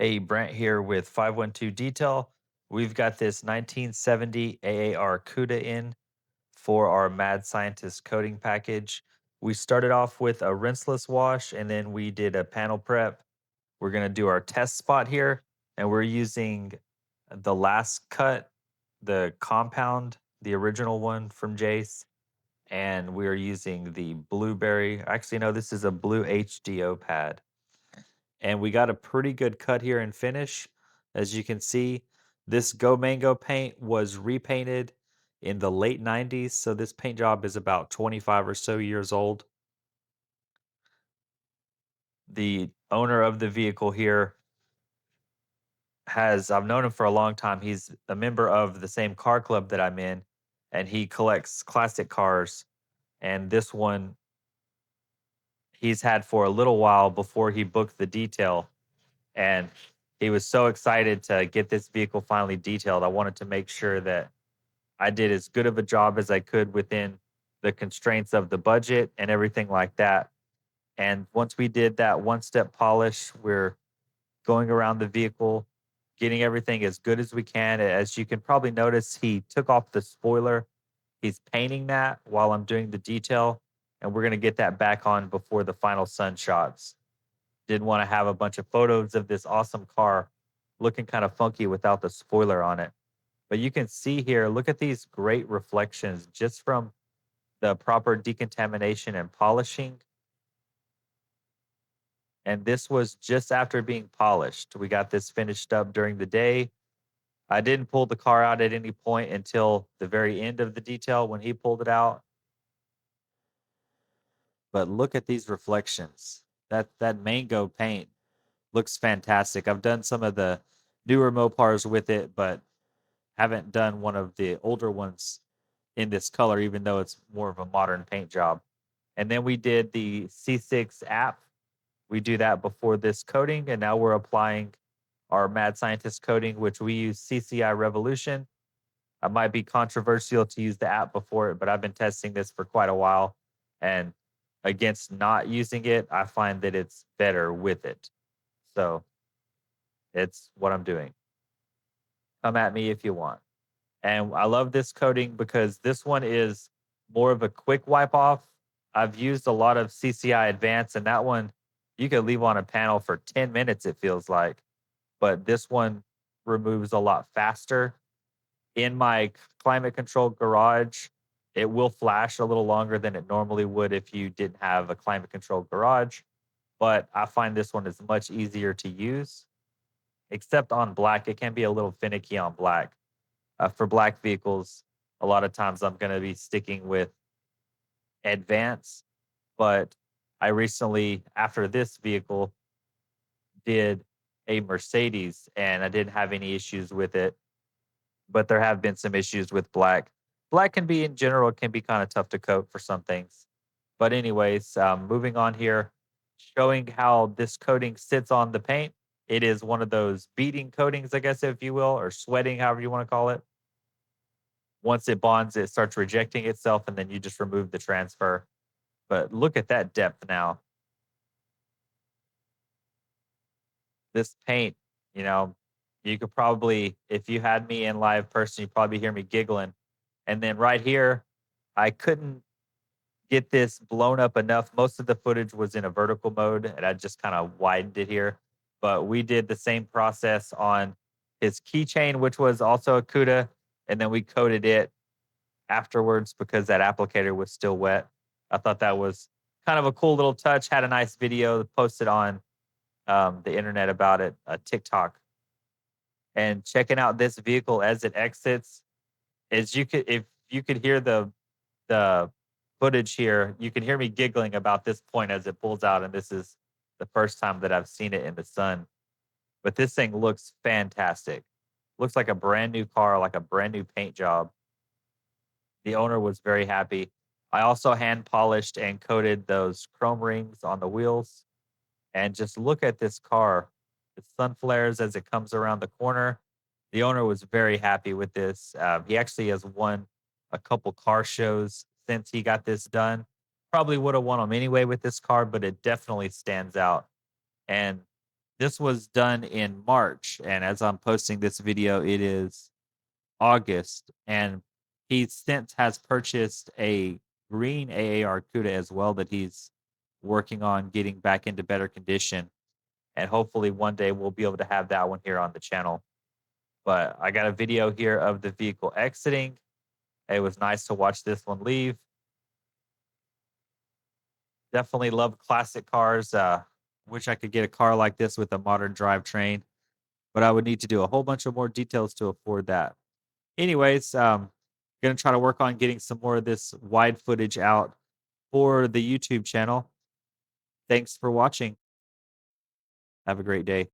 Hey, Brent here with 512 Detail. We've got this 1970 AAR Cuda in for our Mad Scientist coating package. We started off with a rinseless wash and then we did a panel prep. We're going to do our test spot here, and we're using the last cut, the compound, the original one from Jace. And we're using the blueberry. Actually, no, this is a blue HDO pad, and we got a pretty good cut here and finish. As you can see, this Go Mango paint was repainted in the late 90s, so this paint job is about 25 or so years old. The owner of the vehicle here I've known him for a long time. He's a member of the same car club that I'm in, and he collects classic cars. And this one he's had for a little while before he booked the detail, and he was so excited to get this vehicle finally detailed. I wanted to make sure that I did as good of a job as I could within the constraints of the budget and everything like that. And once we did that one step polish, we're going around the vehicle, getting everything as good as we can. As you can probably notice, he took off the spoiler. He's painting that while I'm doing the detail, and we're going to get that back on before the final sun shots. Didn't want to have a bunch of photos of this awesome car looking kind of funky without the spoiler on it. But you can see here, look at these great reflections just from the proper decontamination and polishing. And this was just after being polished. We got this finished up during the day. I didn't pull the car out at any point until the very end of the detail when he pulled it out. But look at these reflections. That mango paint looks fantastic. I've done some of the newer Mopars with it, but haven't done one of the older ones in this color, even though it's more of a modern paint job. And then we did the C6 app. We do that before this coating, and now we're applying our Mad Scientist coating, which we use CCI Revolution. It might be controversial to use the app before it, but I've been testing this for quite a while. And against not using it, I find that it's better with it. So it's what I'm doing. Come at me if you want. And I love this coating because this one is more of a quick wipe off. I've used a lot of CCI Advance, and that one you could leave on a panel for 10 minutes, it feels like. But this one removes a lot faster. In my climate controlled garage, it will flash a little longer than it normally would if you didn't have a climate controlled garage. But I find this one is much easier to use, except on black. It can be a little finicky on black. For black vehicles, a lot of times I'm going to be sticking with Advance. But I recently, after this vehicle, did a Mercedes and I didn't have any issues with it. But there have been some issues with black. Black can be, in general, can be kind of tough to coat for some things. But anyways, moving on here, showing how this coating sits on the paint. It is one of those beading coatings, I guess, if you will, or sweating, however you want to call it. Once it bonds, it starts rejecting itself, and then you just remove the transfer. But look at that depth now. This paint, you know, you could probably, if you had me in live person, you'd probably hear me giggling. And then right here, I couldn't get this blown up enough. Most of the footage was in a vertical mode, and I just kind of widened it here. But we did the same process on his keychain, which was also a CUDA, and then we coated it afterwards because that applicator was still wet. I thought that was kind of a cool little touch. Had a nice video posted on the internet about it, TikTok. And checking out this vehicle as it exits, is you could if you could hear the footage here, you can hear me giggling about this point as it pulls out, and this is the first time that I've seen it in the sun. But this thing looks fantastic. Looks like a brand new car, like a brand new paint job. The owner was very happy. I also hand polished and coated those chrome rings on the wheels. And just look at this car. The sun flares as it comes around the corner. The owner was very happy with this. He actually has won a couple car shows since he got this done. Probably would have won them anyway with this car, but it definitely stands out. And This was done in March, and as I'm posting this video, it is August, and he since has purchased a green AAR Cuda as well that he's working on getting back into better condition, and hopefully one day we'll be able to have that one here on the channel. But I got a video here of the vehicle exiting. It was nice to watch this one leave. Definitely love classic cars. Wish I could get a car like this with a modern drivetrain, but I would need to do a whole bunch of more details to afford that. Anyways, gonna try to work on getting some more of this wide footage out for the YouTube channel. Thanks for watching. Have a great day.